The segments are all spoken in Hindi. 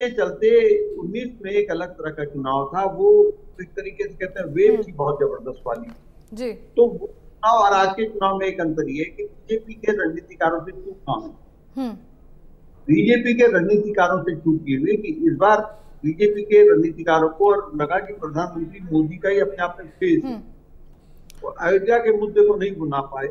के चलते 19 में एक अलग तरह का चुनाव था, वो एक तरीके से कहते हैं वेव थी बहुत जबरदस्त वाली। जी। तो वो चुनाव और आज के चुनाव में एक अंतर ये है कि बीजेपी के रणनीतिकारों से चूक ना हुई। बीजेपी के रणनीतिकारों से चूक ये हुई कि इस बार बीजेपी के रणनीतिकारों को और लगा कि प्रधानमंत्री मोदी का ही अपने आप में फेस है, और अयोध्या के मुद्दे को नहीं भुना पाए।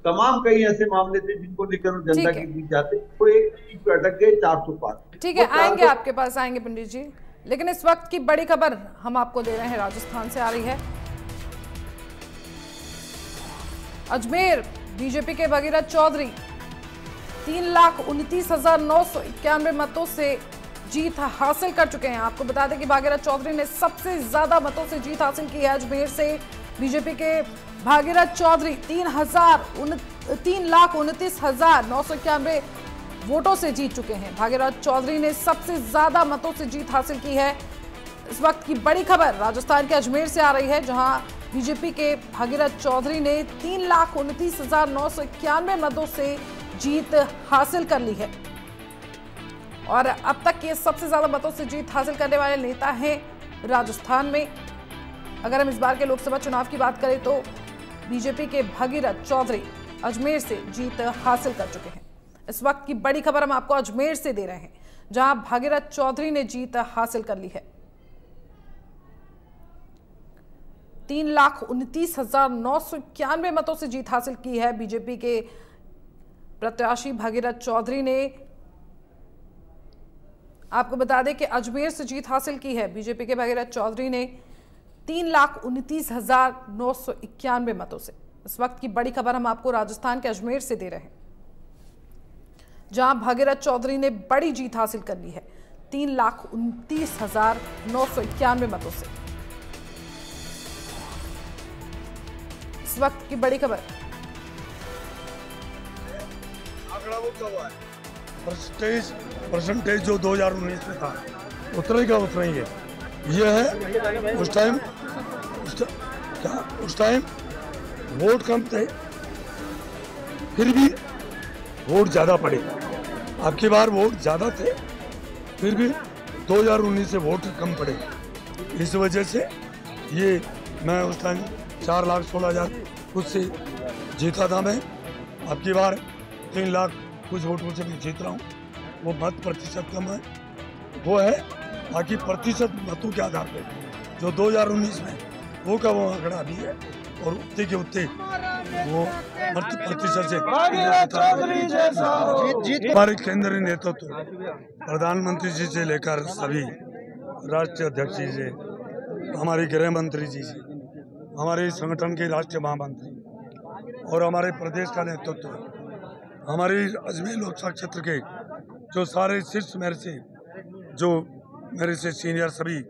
तमाम कई ऐसे मामले थे जिनको लेकर जनता के बीच जाते, वो एक चीज पे अटक गए 400 पार। ठीक है, आएंगे आपके पास, आएंगे पंडित जी। लेकिन इस वक्त की बड़ी खबर हम आपको दे रहे हैं, राजस्थान से आ रही है। अजमेर बीजेपी के भगीरथ चौधरी 3,29,991 मतों से जीत हासिल कर चुके हैं। आपको बता दें कि भागीरथ चौधरी ने सबसे ज्यादा मतों से जीत हासिल की है अजमेर से। बीजेपी के भागीरथ चौधरी 3,29,991 वोटों से जीत चुके हैं। भागीरथ चौधरी ने सबसे ज्यादा मतों से जीत हासिल की है। इस वक्त की बड़ी खबर राजस्थान के अजमेर से आ रही है, जहां बीजेपी के भागीरथ चौधरी ने 3,29,991 मतों से जीत हासिल कर ली है और अब तक ये सबसे ज्यादा मतों से जीत हासिल करने वाले नेता हैं राजस्थान में। अगर हम इस बार के लोकसभा चुनाव की बात करें तो बीजेपी के भागीरथ चौधरी अजमेर से जीत हासिल कर चुके हैं। इस वक्त की बड़ी खबर हम आपको अजमेर से दे रहे हैं, जहां भागीरथ चौधरी ने जीत हासिल कर ली है। 3,29,991 मतों से जीत हासिल की है बीजेपी के प्रत्याशी भागीरथ चौधरी ने। आपको बता दें कि अजमेर से जीत हासिल की है बीजेपी के भागीरथ चौधरी ने 3,29,991 मतों से। इस वक्त की बड़ी खबर हम आपको राजस्थान के अजमेर से दे रहे हैं, जहां भागीरथ चौधरी ने बड़ी जीत हासिल कर ली है 3,29,991 मतों से। इस वक्त की बड़ी खबर परसेंटेज जो 2019 में था उतना ही का उतना ही है। ये है उस टाइम वोट कम थे, फिर भी वोट ज़्यादा पड़े। अब की बार वोट ज़्यादा थे, फिर भी 2019 से वोट कम पड़े। इस वजह से ये मैं उस टाइम 4,16,000 कुछ से जीता था मैं। अब की बार 3 लाख कुछ वोटों से भी जीत रहा हूँ। वो मत प्रतिशत कम है, वो है। बाकी प्रतिशत मतों के आधार पर जो 2019 में वो का वो आंकड़ा अभी है, और उतने के उतने वो मत प्रतिशत से हमारे केंद्रीय नेतृत्व प्रधानमंत्री जी से लेकर सभी राष्ट्रीय अध्यक्ष जी से, हमारे गृह मंत्री जी से, हमारे संगठन के राष्ट्रीय महामंत्री और हमारे प्रदेश का नेतृत्व, हमारे अजमेर लोकसभा क्षेत्र के जो सारे शीर्ष मेरे से सीनियर सभी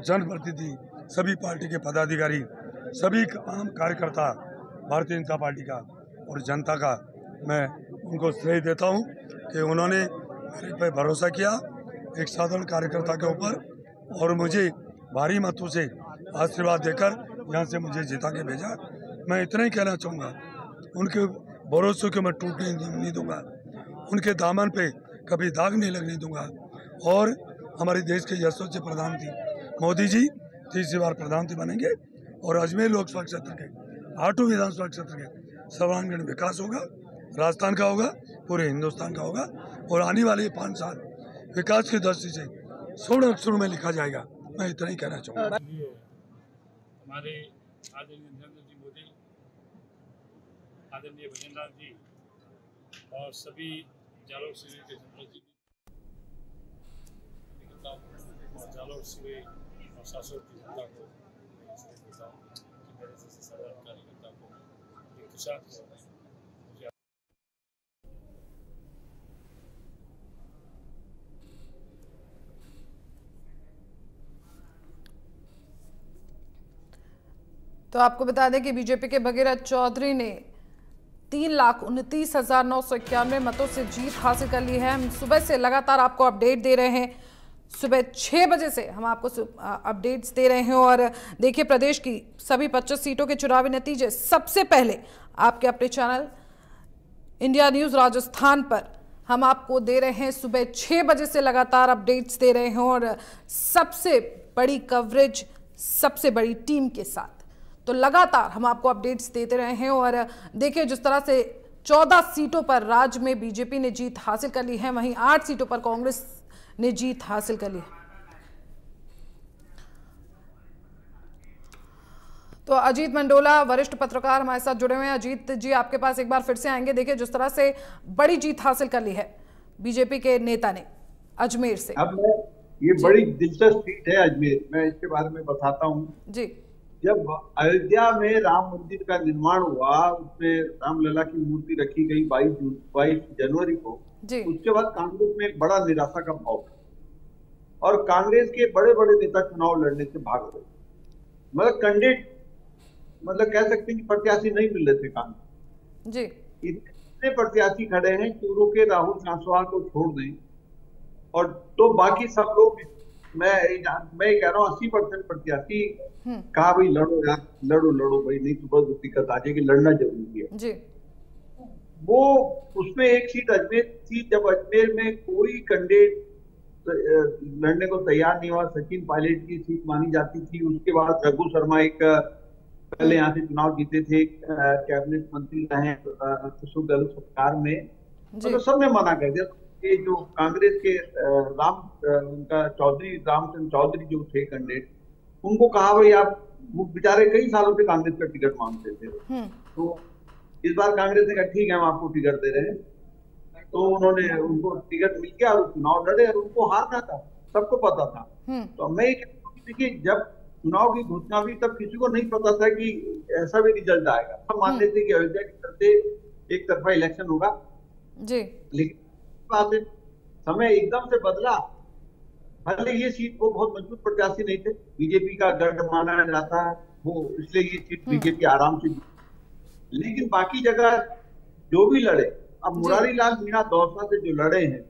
जनप्रतिनिधि, सभी पार्टी के पदाधिकारी, सभी आम कार्यकर्ता भारतीय जनता पार्टी का और जनता का मैं उनको श्रेय देता हूं कि उन्होंने मेरे पे भरोसा किया एक साधारण कार्यकर्ता के ऊपर, और मुझे भारी मतों से आशीर्वाद देकर यहाँ से मुझे जिता के भेजा। मैं इतना ही कहना चाहूँगा, उनके भरोसे को मैं टूटने नहीं दूंगा, उनके दामन पे कभी दाग नहीं लगने दूंगा। और हमारे देश के यशस्वी प्रधानमंत्री मोदी जी तीसरी बार प्रधानमंत्री बनेंगे, और अजमेर लोकसभा क्षेत्र के 8 विधानसभा क्षेत्र के सर्वांगीण विकास होगा, राजस्थान का होगा, पूरे हिंदुस्तान का होगा, और आने वाले 5 साल विकास की दृष्टि से स्वर्ण अक्षरों में लिखा जाएगा। मैं इतना ही कहना चाहूँगा। हमारे आदरणीय नरेंद्र जी मोदी, आदरणीय भजनलाल जी और सभी जालोर सिवे के जनरल जी और जालोर सिवे और शासक की जनता को मेरे जैसे साधारण कार्यकर्ता को एक साथ तो आपको बता दें कि बीजेपी के भगीरथ चौधरी ने 3,29,991 मतों से जीत हासिल कर ली है। हम सुबह से लगातार आपको अपडेट दे रहे हैं, सुबह 6 बजे से हम आपको अपडेट्स दे रहे हैं। और देखिए, प्रदेश की सभी 25 सीटों के चुनावी नतीजे सबसे पहले आपके अपने चैनल इंडिया न्यूज़ राजस्थान पर हम आपको दे रहे हैं सुबह 6 बजे से लगातार अपडेट्स दे रहे हैं और सबसे बड़ी कवरेज सबसे बड़ी टीम के साथ। तो लगातार हम आपको अपडेट्स देते रहे हैं और देखिए जिस तरह से 14 सीटों पर राज्य में बीजेपी ने जीत हासिल कर ली है, वहीं 8 सीटों पर कांग्रेस ने जीत हासिल कर ली है। तो अजीत मंडोला वरिष्ठ पत्रकार हमारे साथ जुड़े हुए हैं। अजीत जी, आपके पास एक बार फिर से आएंगे। देखिए जिस तरह से बड़ी जीत हासिल कर ली है बीजेपी के नेता ने अजमेर से। अब ये बड़ी दिलचस्प सीट है अजमेर, मैं इसके बारे में बताता हूँ जी। जब अयोध्या में राम मंदिर का निर्माण हुआ, उसमें रामलला की मूर्ति रखी गई 22 जनवरी को जी। उसके बाद कांग्रेस में एक बड़ा निराशा का भाव था और कांग्रेस के बड़े बड़े नेता चुनाव लड़ने से भाग गए। मतलब कैंडिडेट कह सकते हैं कि प्रत्याशी नहीं मिल रहे थे कांग्रेस जी। इतने प्रत्याशी खड़े हैं, चूरू के राहुल सांसवान को छोड़ दें और तो बाकी सब लोग, मैं कह रहा हूँ 80% प्रत्याशी कहा भाई लड़ो यार, लड़ो भाई, नहीं तो बहुत दिक्कत आ जाएगी, लड़ना जरूरी है जी। वो उसमें एक सीट अजमेर थी, जब अजमेर में कोई कैंडिडेट लड़ने को तैयार नहीं हुआ, सचिन पायलट की सीट मानी जाती थी। उसके बाद रघु शर्मा एक पहले यहाँ से चुनाव जीते थे, कैबिनेट मंत्री रहे अशोक गहलोत सरकार में, तो सबने मना कर दिया। ये जो कांग्रेस के उनका चौधरी रामचंद्र चौधरी जो थे कैंडिडेट, उनको कहा भाई आप, वो बेचारे कई सालों से कांग्रेस का टिकट मांगते थे, तो इस बार कांग्रेस ने कहा ठीक है हम आपको टिकट दे रहे हैं। तो उन्होंने उनको टिकट मिल गया और चुनाव लड़े और उनको हारना था, सबको पता था। तो मैं ये कहता हूँ कि देखिए जब चुनाव की घोषणा हुई तब किसी को नहीं पता था कि ऐसा भी रिजल्ट आएगा। हम मानते थे कि अयोध्या के चलते एक तरफा इलेक्शन होगा जी, लेकिन बात है समय एकदम से बदला। भले ये सीट वो बहुत मजबूत प्रत्याशी नहीं थे, बीजेपी का गढ़ माना जाता है वो, इसलिए ये सीट बीजेपी आराम से, लेकिन बाकी जगह जो भी लड़े, अब मुरारी लाल मीणा दौसा से जो लड़े हैं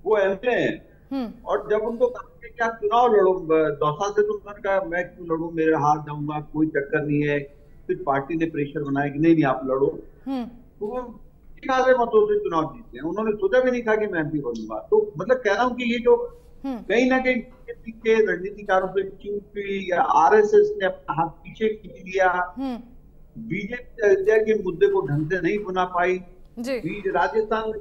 वो एमपी हैं और जब उनको कहा कि आप चुनाव लड़ो दौसा से, तो उन्होंने कहा मैं क्यों लड़ूं, मेरे हार जाऊंगा, कोई चक्कर नहीं है। फिर पार्टी ने प्रेशर बनाया कि नहीं आप लड़ो, तो वो मतों से चुनाव जीते हैं। उन्होंने सोचा भी नहीं था कि मैं एमपी बनूंगा। तो मतलब कह रहा हूँ कि ये जो कहीं ना कहीं बीजेपी के रणनीतिकारों पे क्योंकि आरएसएस ने अपना हाथ पीछे खींच लिया, बीजेपी अयोध्या के मुद्दे को ढंग से नहीं बना पाई, राजस्थान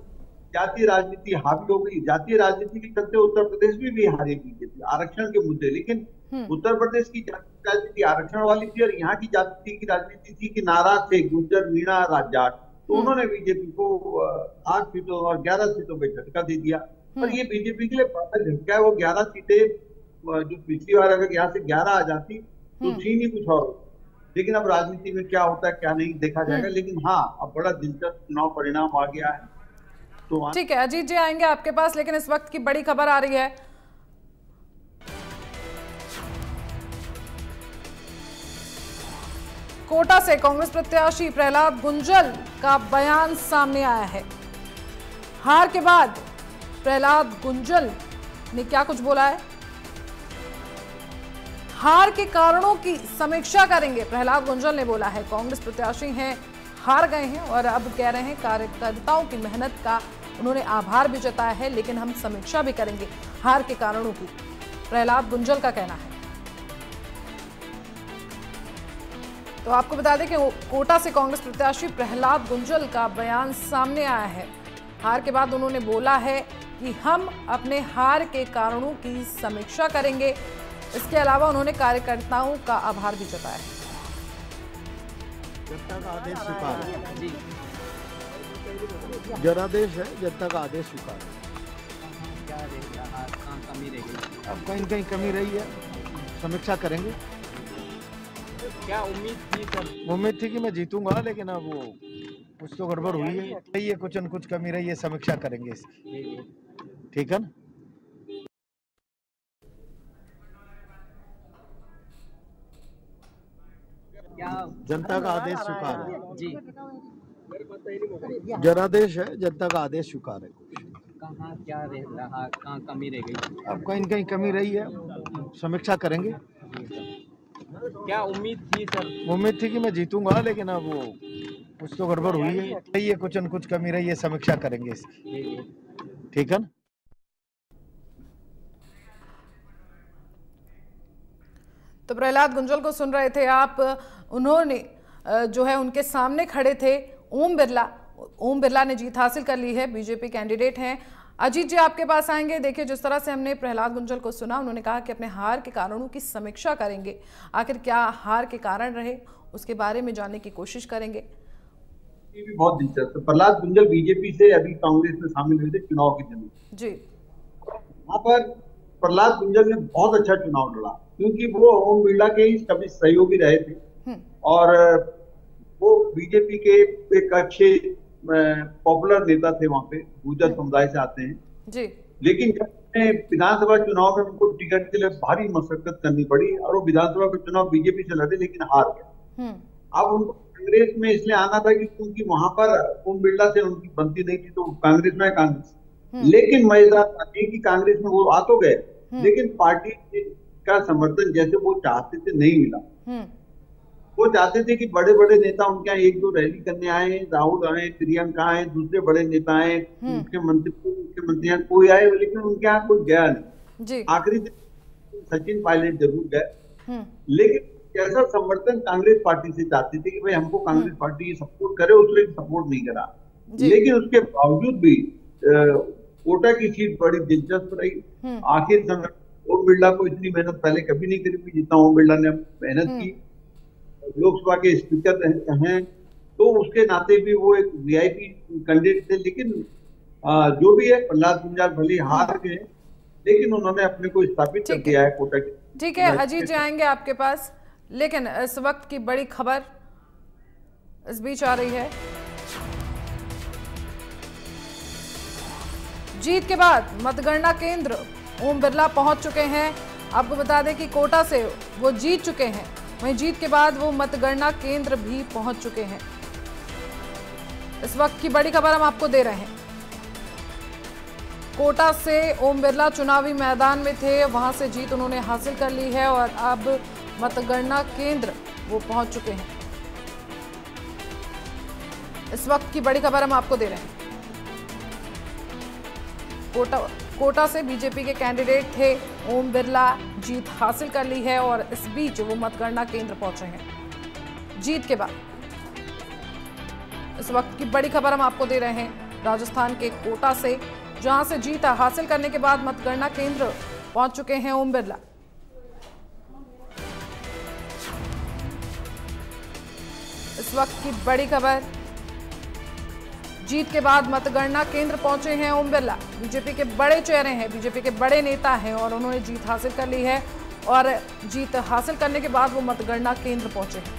जातीय राजनीति हावी हो गई, जातीय राजनीति के चलते उत्तर प्रदेश में भी हारी बीजेपी आरक्षण के मुद्दे, लेकिन उत्तर प्रदेश की राजनीति आरक्षण वाली थी और यहाँ की जाति की राजनीति थी कि नाराज थे गुर्जर मीणा जाट, तो उन्होंने बीजेपी को 8 सीटों और 11 सीटों पे झटका दे दिया। पर ये बीजेपी के लिए बड़ा झटका है। वो 11 सीटें जो पिछली बार अगर यहाँ से 11 आ जाती तो थी नहीं कुछ और, लेकिन अब राजनीति में क्या होता है क्या नहीं देखा जाएगा। लेकिन हाँ, अब बड़ा दिलचस्प चुनाव परिणाम आ गया है। तो ठीक है अजीत जी, आएंगे आपके पास, लेकिन इस वक्त की बड़ी खबर आ रही है। कोटा से कांग्रेस प्रत्याशी प्रहलाद गुंजल का बयान सामने आया है। हार के बाद प्रहलाद गुंजल ने क्या कुछ बोला है, हार के कारणों की समीक्षा करेंगे, प्रहलाद गुंजल ने बोला है। कांग्रेस प्रत्याशी हैं, हार गए हैं और अब कह रहे हैं कार्यकर्ताओं की मेहनत का उन्होंने आभार भी जताया है, लेकिन हम समीक्षा भी करेंगे हार के कारणों की, प्रहलाद गुंजल का कहना है। तो आपको बता दें कि कोटा से कांग्रेस प्रत्याशी प्रहलाद गुंजल का बयान सामने आया है। हार के बाद उन्होंने बोला है कि हम अपने हार के कारणों की समीक्षा करेंगे। इसके अलावा उन्होंने कार्यकर्ताओं का आभार भी जताया है। जनता का आदेश स्वीकार है, जनादेश है, जनता का आदेश स्वीकार है। अब कहीं कमी रही है, समीक्षा करेंगे। क्या उम्मीद थी सर? उम्मीद थी कि मैं जीतूंगा, लेकिन अब वो कुछ तो गड़बड़ हुई है, ये कुछ न कुछ कमी रही है, समीक्षा करेंगे इसकी, ठीक है ना। जनता का आदेश स्वीकार है जी, जनादेश है, जनता का आदेश स्वीकार है। कहाँ क्या रहा, कहाँ कमी रह गई? अब कहीं कमी रही है, समीक्षा करेंगे। क्या उम्मीद थी सर? उम्मीद थी कि मैं जीतूंगा, लेकिन अब वो कुछ तो गड़बड़ हुई है, ये कुछ न कुछ कमी रही है, समीक्षा करेंगे इसकी, ठीक है ना। तो प्रहलाद गुंजल को सुन रहे थे आप। उन्होंने जो है उनके सामने खड़े थे ओम बिरला ने जीत हासिल कर ली है, बीजेपी कैंडिडेट हैं। अजीत जी आपके पास आएंगे। देखिए जिस तरह से हमने प्रहलाद गुंजल को सुना, उन्होंने कहा कि अपने हार के कारणों की समीक्षा करेंगे, आखिर क्या हार के कारण रहे उसके बारे में जानने की कोशिश करेंगे। ये भी बहुत दिलचस्प है। प्रहलाद गुंजल बीजेपी से अभी कांग्रेस में शामिल हुए थे चुनाव के दिन जी। वहां पर प्रहलाद गुंजल ने बहुत अच्छा चुनाव लड़ा, क्योंकि वो ओम बिरला के ही कभी सहयोगी रहे थे और वो बीजेपी के एक अच्छे पॉपुलर नेता थे, वहां पे गुर्जर समुदाय से आते हैं जी। लेकिन जब विधानसभा चुनाव में उनको टिकट के लिए भारी मशक्कत करनी पड़ी और वो विधानसभा का चुनाव बीजेपी से लड़े लेकिन हार गए। अब उनको कांग्रेस में इसलिए आना था क्योंकि वहां पर ओम बिरला से उनकी बनती नहीं थी, तो कांग्रेस में कांग्रेस। लेकिन मजेदार बात है कि कांग्रेस में वो आ तो गए लेकिन पार्टी का समर्थन जैसे वो चाहते थे नहीं मिला। वो चाहते थे कि बड़े बड़े नेता उनके यहाँ एक दो रैली करने आए, राहुल आए, प्रियंका आए, दूसरे बड़े नेता आए, मुख्यमंत्री कोई आए, लेकिन उनके यहाँ कोई गया नहीं। आखिरी दिन सचिन पायलट जरूर गए, लेकिन कैसा समर्थन कांग्रेस पार्टी से चाहते थे कि भाई हमको कांग्रेस पार्टी सपोर्ट करे, उसने सपोर्ट नहीं करा। लेकिन उसके बावजूद भी कोटा की सीट बड़ी दिलचस्प रही। आखिर समय ओम बिरला को इतनी मेहनत पहले कभी नहीं करी जितना ओम बिरला ने मेहनत की। लोकसभा के स्पीकर हैं तो उसके नाते भी वो एक वीआईपी कैंडिडेट थे, लेकिन जो भी है प्रहलाद गुंजल भले हार गए लेकिन उन्होंने अपने को स्थापित कर दिया है कोटा के। ठीक है अजीत जी आएंगे आपके पास, लेकिन इस वक्त की बड़ी खबर इस बीच आ रही है। जीत के बाद मतगणना केंद्र ओम बिरला पहुंच चुके हैं। आपको बता दें कि कोटा से वो जीत चुके हैं, वहीं जीत के बाद वो मतगणना केंद्र भी पहुंच चुके हैं। इस वक्त की बड़ी खबर हम आपको दे रहे हैं। कोटा से ओम बिरला चुनावी मैदान में थे, वहां से जीत उन्होंने हासिल कर ली है और अब मतगणना केंद्र वो पहुंच चुके हैं। इस वक्त की बड़ी खबर हम आपको दे रहे हैं। कोटा से बीजेपी के कैंडिडेट थे ओम बिरला, जीत हासिल कर ली है और इस बीच वो मतगणना केंद्र पहुंचे हैं जीत के बाद। इस वक्त की बड़ी खबर हम आपको दे रहे हैं राजस्थान के कोटा से, जहां से जीत हासिल करने के बाद मतगणना केंद्र पहुंच चुके हैं ओम बिरला। इस वक्त की बड़ी खबर, जीत के बाद मतगणना केंद्र पहुंचे हैं ओम बिरला। बीजेपी के बड़े चेहरे हैं, बीजेपी के बड़े नेता हैं और उन्होंने जीत हासिल कर ली है और जीत हासिल करने के बाद वो मतगणना केंद्र पहुंचे हैं।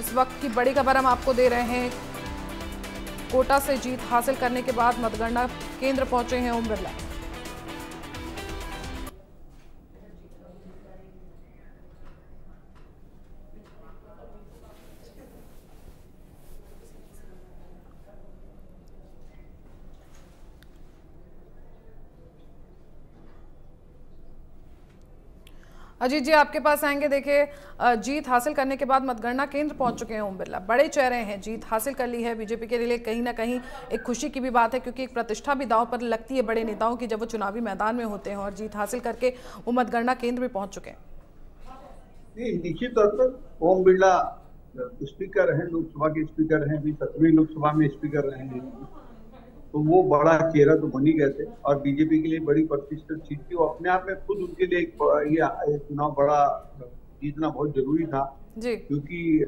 इस वक्त की बड़ी खबर हम आपको दे रहे हैं। कोटा से जीत हासिल करने के बाद मतगणना केंद्र पहुंचे हैं ओम बिरला। अजीत जी आपके पास आएंगे। देखिए जीत हासिल करने के बाद मतगणना केंद्र पहुंच चुके हैं ओम बिरला, बड़े चेहरे हैं, जीत हासिल कर ली है। बीजेपी के लिए कहीं ना कहीं एक खुशी की भी बात है, क्योंकि एक प्रतिष्ठा भी दांव पर लगती है बड़े नेताओं की जब वो चुनावी मैदान में होते हैं और जीत हासिल करके वो मतगणना केंद्र भी पहुंच चुके हैं। निश्चित तौर पर ओम बिरला स्पीकर हैं, लोकसभा के स्पीकर हैं, अभी 17वीं लोकसभा में स्पीकर रहे हैं, तो वो बड़ा चेहरा तो बन ही गए थे और बीजेपी के लिए बड़ी प्रतिष्ठित सीट थी। वो अपने आप में खुद उनके लिए ये चुनाव बड़ा जीतना बहुत जरूरी था, क्योंकि